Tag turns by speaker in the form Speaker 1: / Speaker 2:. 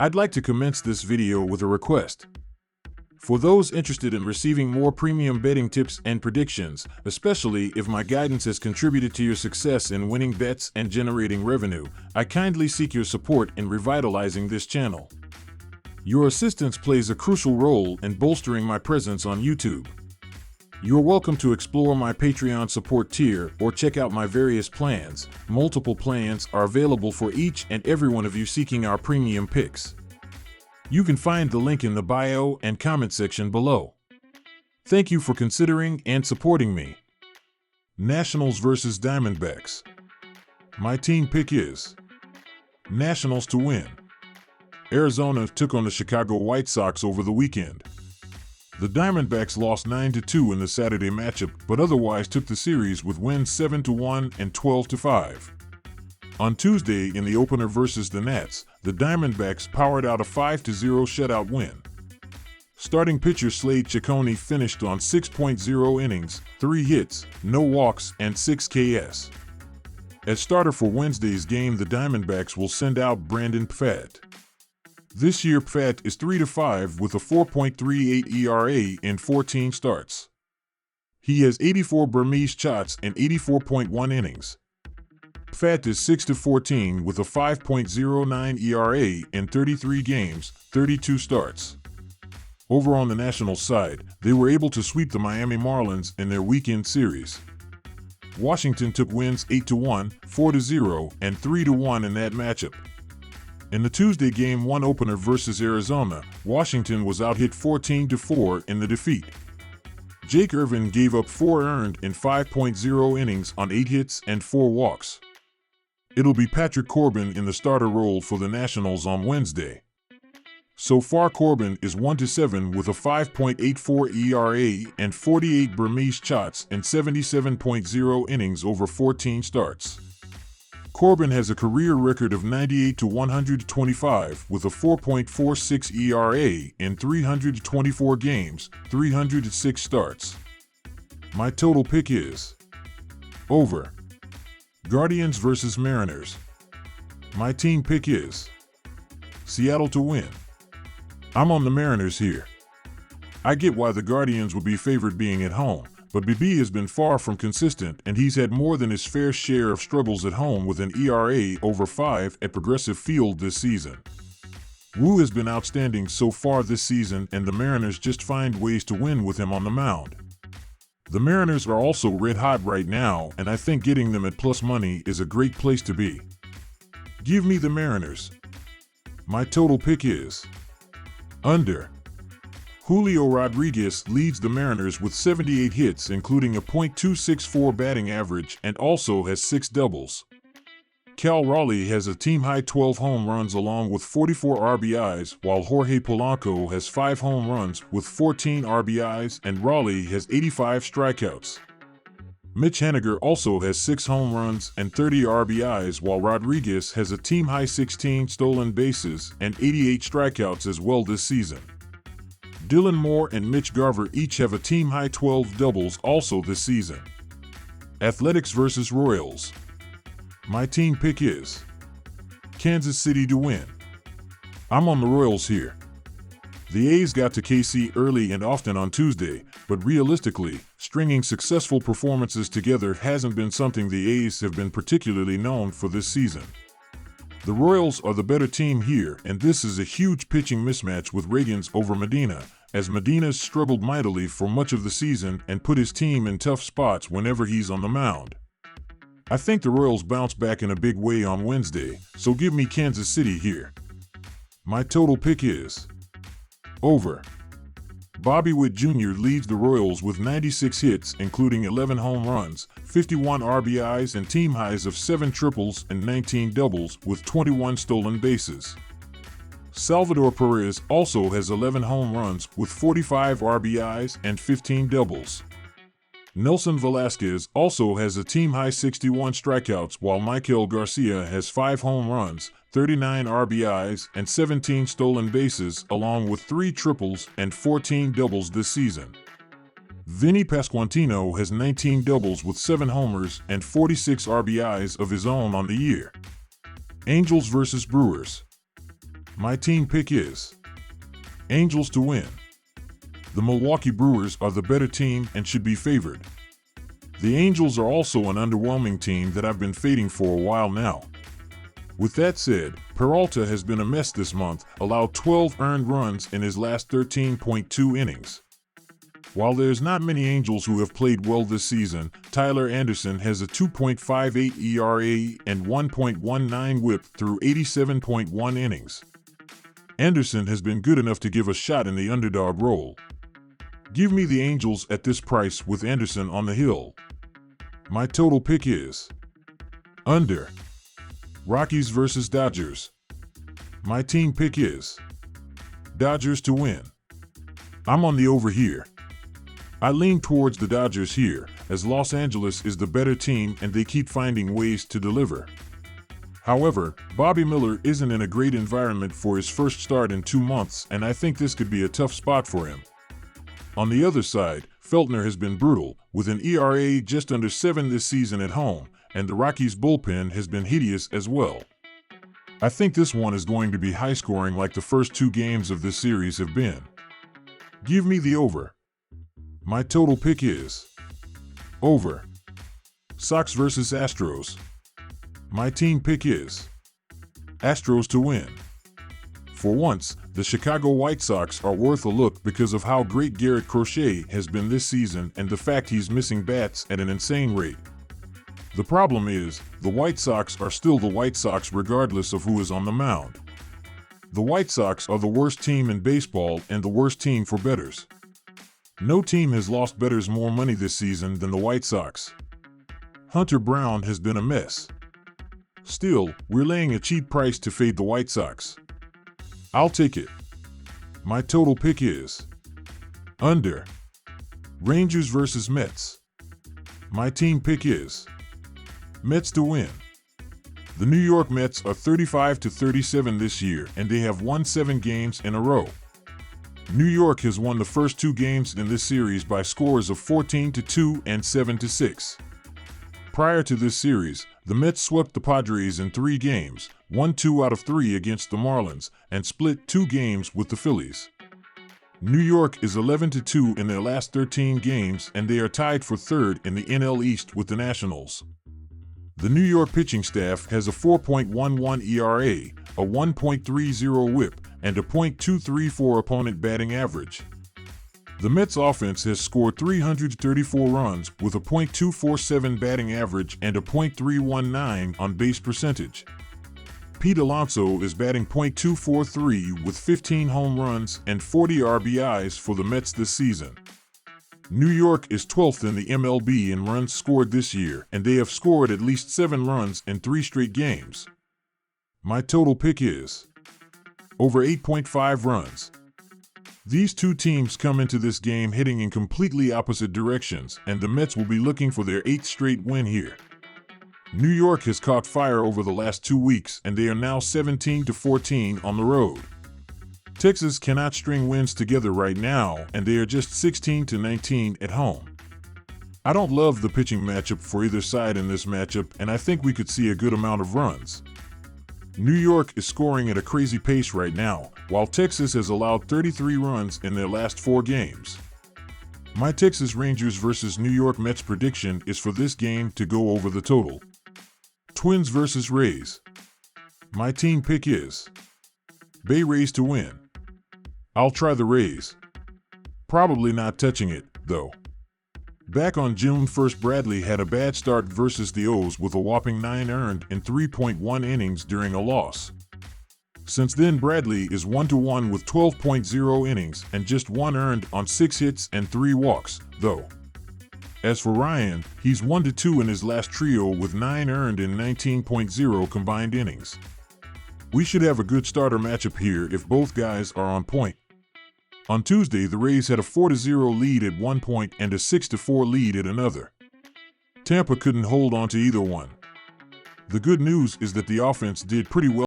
Speaker 1: I'd like to commence this video with a request. For those interested in receiving more premium betting tips and predictions, especially if my guidance has contributed to your success in winning bets and generating revenue, I kindly seek your support in revitalizing this channel. Your assistance plays a crucial role in bolstering my presence on YouTube. You're welcome to explore my Patreon support tier or check out my various plans. Multiple plans are available for each and every one of you seeking our premium picks. You can find the link in the bio and comment section below. Thank you for considering and supporting me. Nationals vs. Diamondbacks. My team pick is Nationals to win. Arizona took on the Chicago White Sox over the weekend. The Diamondbacks lost 9-2 in the Saturday matchup, but otherwise took the series with wins 7-1 and 12-5. On Tuesday in the opener versus the Nats, the Diamondbacks powered out a 5-0 shutout win. Starting pitcher Slade Ciccone finished on 6.0 innings, 3 hits, no walks, and 6 Ks. As starter for Wednesday's game, the Diamondbacks will send out Brandon Pfaadt. This year, Pfaadt is 3-5 with a 4.38 ERA in 14 starts. He has 84 Burmese shots and 84.1 innings. Pfaadt is 6-14 with a 5.09 ERA in 33 games, 32 starts. Over on the Nationals side, they were able to sweep the Miami Marlins in their weekend series. Washington took wins 8-1, 4-0, and 3-1 in that matchup. In the Tuesday Game 1 opener versus Arizona, Washington was out-hit 14-4 in the defeat. Jake Irvin gave up 4 earned in 5.0 innings on 8 hits and 4 walks. It'll be Patrick Corbin in the starter role for the Nationals on Wednesday. So far, Corbin is 1-7 with a 5.84 ERA and 48 Burmese shots in 77.0 innings over 14 starts. Corbin has a career record of 98-125 with a 4.46 ERA in 324 games, 306 starts. My total pick is over. Guardians vs. Mariners. My team pick is Seattle to win. I'm on the Mariners here. I get why the Guardians would be favored being at home, but BB has been far from consistent and he's had more than his fair share of struggles at home with an ERA over 5 at Progressive Field this season. Wu has been outstanding so far this season and the Mariners just find ways to win with him on the mound. The Mariners are also red hot right now and I think getting them at plus money is a great place to be. Give me the Mariners. My total pick is under. Julio Rodriguez leads the Mariners with 78 hits including a .264 batting average and also has 6 doubles. Cal Raleigh has a team-high 12 home runs along with 44 RBIs while Jorge Polanco has 5 home runs with 14 RBIs and Raleigh has 85 strikeouts. Mitch Haniger also has 6 home runs and 30 RBIs while Rodriguez has a team-high 16 stolen bases and 88 strikeouts as well this season. Dylan Moore and Mitch Garver each have a team-high 12 doubles also this season. Athletics vs. Royals. My team pick is Kansas City to win. I'm on the Royals here. The A's got to KC early and often on Tuesday, but realistically, stringing successful performances together hasn't been something the A's have been particularly known for this season. The Royals are the better team here, and this is a huge pitching mismatch with Ragans over Medina, as Medina's struggled mightily for much of the season and put his team in tough spots whenever he's on the mound. I think the Royals bounce back in a big way on Wednesday, so give me Kansas City here. My total pick is over. Bobby Witt Jr. leads the Royals with 96 hits including 11 home runs, 51 RBIs and team highs of 7 triples and 19 doubles with 21 stolen bases. Salvador Perez also has 11 home runs with 45 RBIs and 15 doubles. Nelson Velasquez also has a team-high 61 strikeouts while Michael Garcia has 5 home runs, 39 RBIs, and 17 stolen bases along with 3 triples and 14 doubles this season. Vinny Pasquantino has 19 doubles with 7 homers and 46 RBIs of his own on the year. Angels vs. Brewers. My team pick is Angels to win. The Milwaukee Brewers are the better team and should be favored. The Angels are also an underwhelming team that I've been fading for a while now. With that said, Peralta has been a mess this month, allowed 12 earned runs in his last 13.2 innings. While there's not many Angels who have played well this season, Tyler Anderson has a 2.58 ERA and 1.19 WHIP through 87.1 innings. Anderson has been good enough to give a shot in the underdog role. Give me the Angels at this price with Anderson on the hill. My total pick is under. Rockies versus Dodgers. My team pick is Dodgers to win. I'm on the over here. I lean towards the Dodgers here, as Los Angeles is the better team and they keep finding ways to deliver. However, Bobby Miller isn't in a great environment for his first start in 2 months, and I think this could be a tough spot for him. On the other side, Feltner has been brutal, with an ERA just under 7 this season at home, and the Rockies' bullpen has been hideous as well. I think this one is going to be high-scoring like the first 2 games of this series have been. Give me the over. My total pick is over. Sox versus Astros. My team pick is Astros to win. For once, the Chicago White Sox are worth a look because of how great Garrett Crochet has been this season and the fact he's missing bats at an insane rate. The problem is, the White Sox are still the White Sox regardless of who is on the mound. The White Sox are the worst team in baseball and the worst team for bettors. No team has lost bettors more money this season than the White Sox. Hunter Brown has been a mess. Still, we're laying a cheap price to fade the White Sox. I'll take it. My total pick is under. Rangers versus Mets. My team pick is Mets to win. The New York Mets are 35-37 this year, and they have won 7 games in a row. New York has won the first 2 games in this series by scores of 14-2 and 7-6. Prior to this series, the Mets swept the Padres in 3 games, won 2 out of 3 against the Marlins, and split 2 games with the Phillies. New York is 11-2 in their last 13 games, and they are tied for 3rd in the NL East with the Nationals. The New York pitching staff has a 4.11 ERA, a 1.30 WHIP, and a .234 opponent batting average. The Mets offense has scored 334 runs with a .247 batting average and a .319 on base percentage. Pete Alonso is batting .243 with 15 home runs and 40 RBIs for the Mets this season. New York is 12th in the MLB in runs scored this year, and they have scored at least 7 runs in 3 straight games. My total pick is over 8.5 runs. These 2 teams come into this game hitting in completely opposite directions, and the Mets will be looking for their 8th straight win here. New York has caught fire over the last 2 weeks, and they are now 17-14 on the road. Texas cannot string wins together right now, and they are just 16-19 at home. I don't love the pitching matchup for either side in this matchup, and I think we could see a good amount of runs. New York is scoring at a crazy pace right now, while Texas has allowed 33 runs in their last 4 games. My Texas Rangers versus New York Mets prediction is for this game to go over the total. Twins versus Rays. My team pick is Bay Rays to win. I'll try the Rays. Probably not touching it, though. Back on June 1st, Bradley had a bad start versus the O's with a whopping 9 earned in 3.1 innings during a loss. Since then, Bradley is 1-1 with 12.0 innings and just 1 earned on 6 hits and 3 walks, though. As for Ryan, he's 1-2 in his last trio with 9 earned in 19.0 combined innings. We should have a good starter matchup here if both guys are on point. On Tuesday, the Rays had a 4-0 lead at one point and a 6-4 lead at another. Tampa couldn't hold on to either one. The good news is that the offense did pretty well